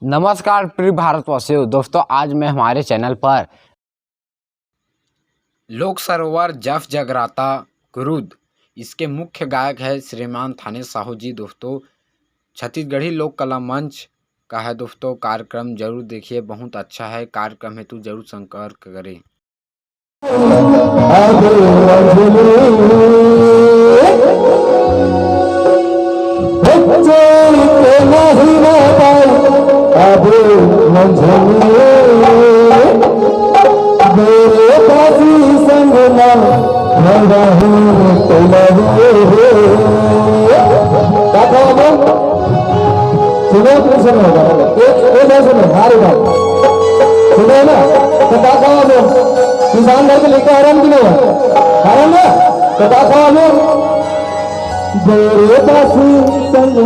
नमस्कार प्रिय भारतवासियों। दोस्तों, आज मैं हमारे चैनल पर लोक सरोवर जफ जगराता कुरुद इसके मुख्य गायक है श्रीमान थाने साहू जी। दोस्तों, छत्तीसगढ़ी लोक कला मंच का है। दोस्तों, कार्यक्रम जरूर देखिए, बहुत अच्छा है। कार्यक्रम हेतु जरूर संपर्क करें। सुनो ना तो किसान घर के लेकर आराम की नहीं आराम ना तो बेरे दासी संग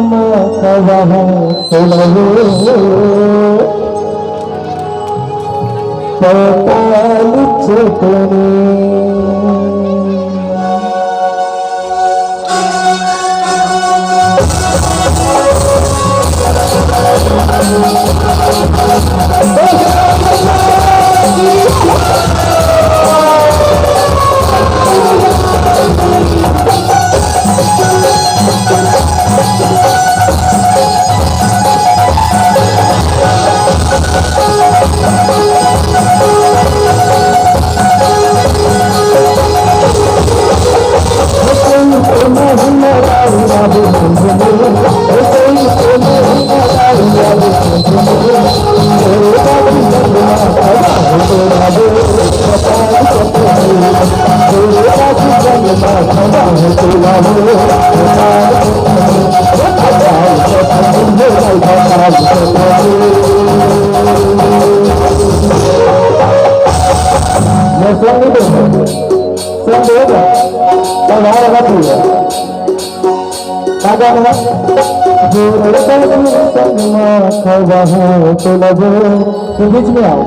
तो बीच में आओ।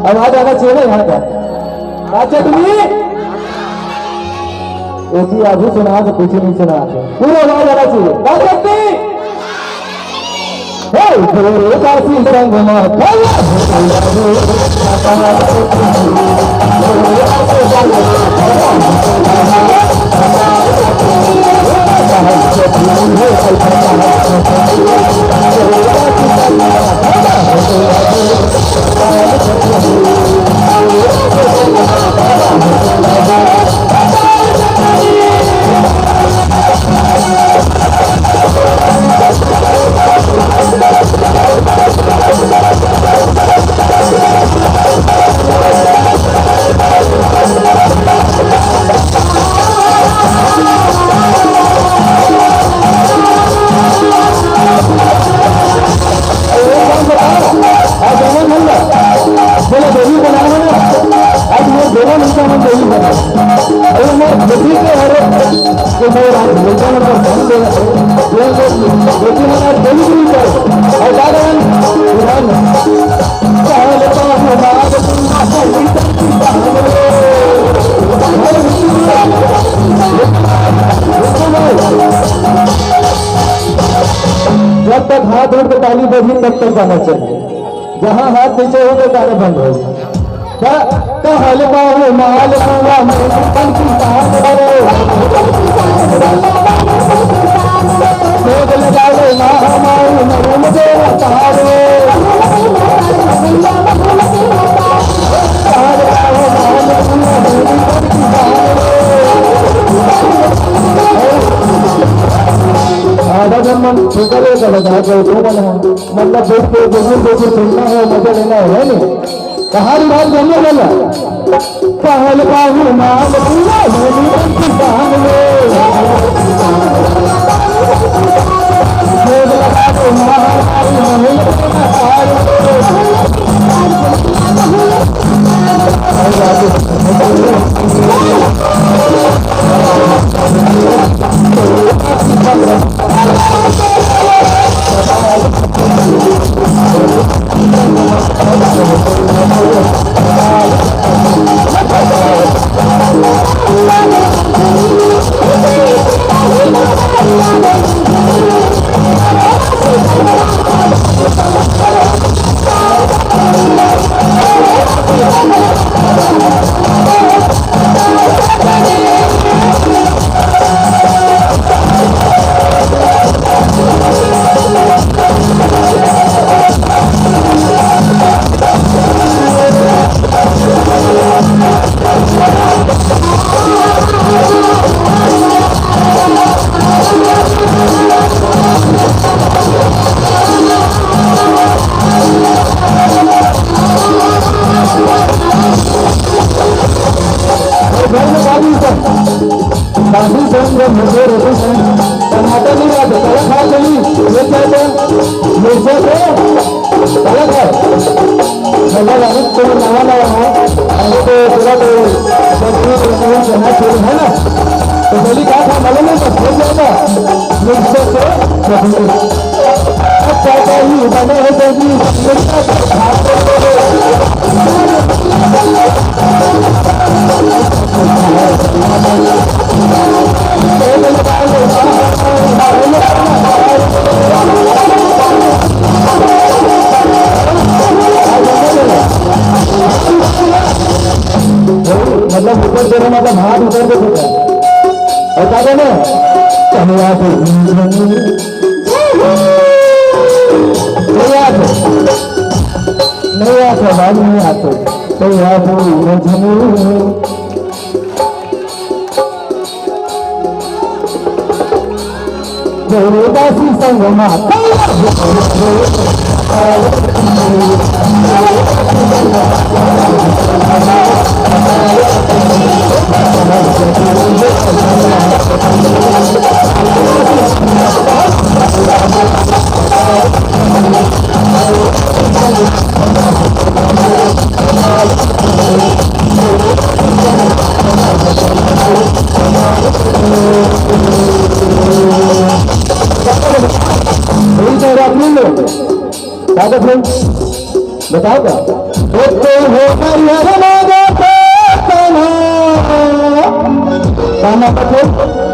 अब आ जाना चाहिए ना यहाँ का। अच्छा तुम्हें एक ही आगे सुना तो पीछे नहीं सुना, पूरा आवाज आना चाहिए। बात करते काशी संगमा जब तक हाथ उठ के ताली बजी तब तक गाना चाहिए। जहाँ हाथ नीचे हो तो गाना बंद हो। मतलब देखो सुनना है, मजा लेना है नहीं। कहा बात बोलने वाला पहल बाहू माल मतलब ऊपर दे रहे मतलब हाथ ऊपर दे देगा और क्या कहना कन्या को नहीं आते बात नहीं आते तो यार दासी संग माता बताओ क्या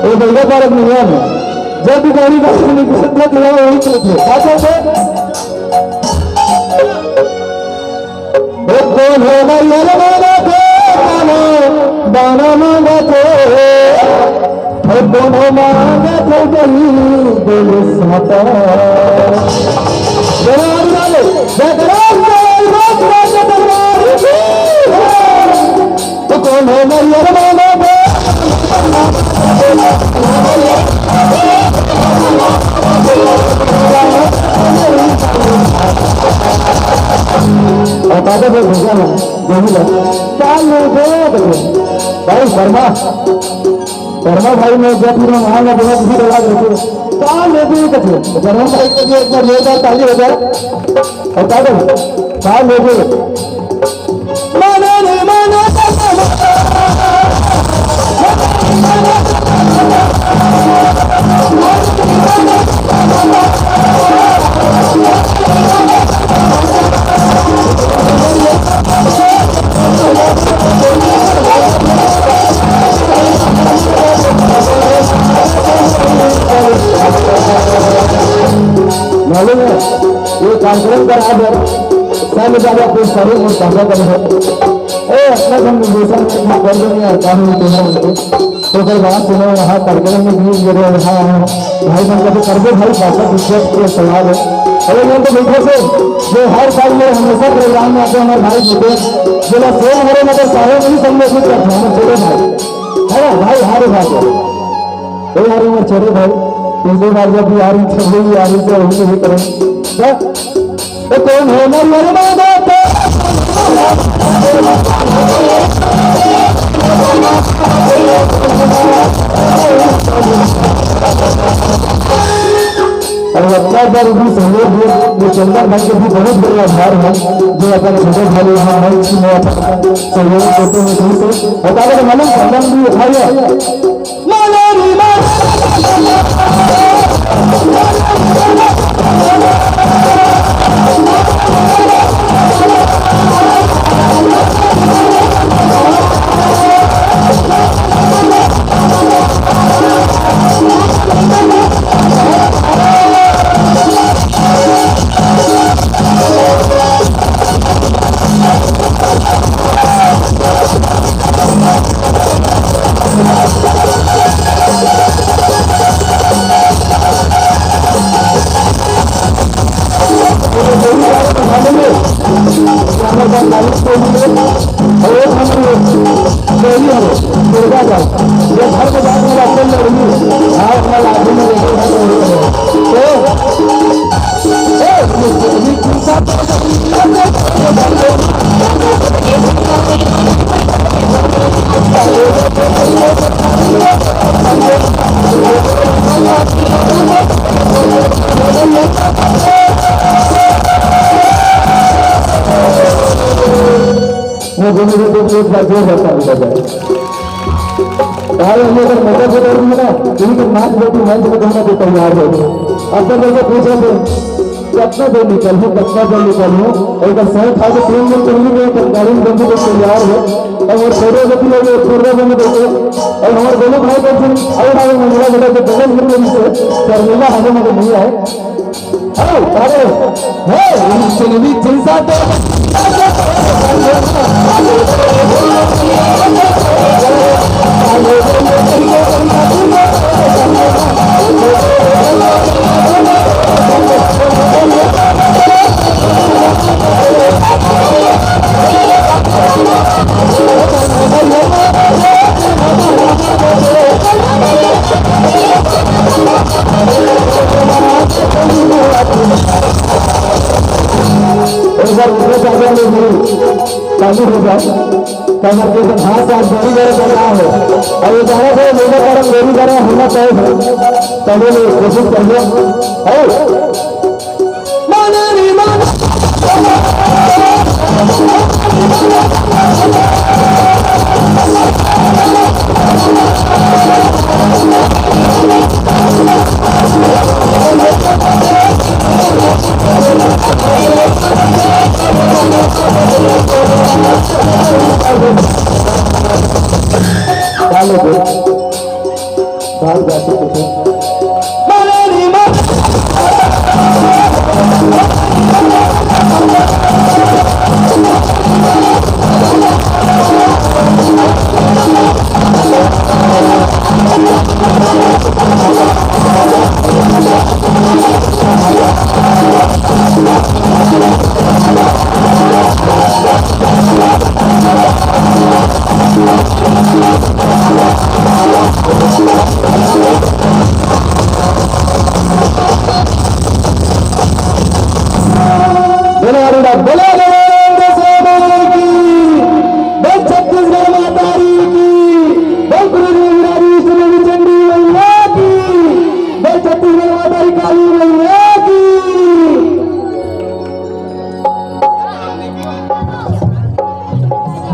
ये बढ़िया कारक नियम है जब भी गाड़ी का वही पूछे कौन हो दाना मांगा थे दोनों मांगा थे गली तो कौन है भाई शर्मा भाई में जब वहां में बहुत भीड़ लगा देते कहाँ लेते शर्मा भाई के लिए एक बार लेकर ताली हो जाए और कहाँ लेते मालूम है ये कार्यक्रम कर आज साल ज्यादा कोई सारे और ताजा कर है अपना हम निवेशन में कर देंगे कानून देना उनको तो फिर बात सुनो यहाँ कार्यक्रम में भी ये यहाँ भाई बन कर कर दो भाई बात विशेष के सवाल है अरे मैं तो बैठे से जो हर साल में हमेशा प्रोग्राम में आते हमारे भाई बेटे जिला सेम हमारे मतलब सारे नहीं समझे कुछ करते हैं छोटे भाई है ना भाई हारे भाई हमारे उम्र छोटे भाई पिछली बार जब भी आ रही छब्बी आ रही तो हम नहीं करें तो कौन है मेरे बाबा और अपना बार भी सहयोग जो चंदन भाई के भी बहुत बड़ा आभार है जो अपने छोटे भाई यहाँ है इसमें सहयोग देते हैं बता दें मालूम चंदन भी उठाइए मंच में तैयार हो अब तक पूछे थे कितना देर निकल हूँ और का सही खा के 3 दिन चलनी में तब गाड़ी में बंदी को तैयार है और छोटे गति लगे पूर्व में देखे और हमारे दोनों भाई का फिर और आगे मंगला बेटा के बगल में से शर्मिला हमें मगर नहीं आए अरे हे चलवी चिंसा तो चालू हो जाए कमर के हाथ आप गोली करे कर रहा हो और ये जाना है मेरे कारण गोली करे होना चाहिए पहले कोशिश करिए माना नहीं माना भाग जाते थे बोले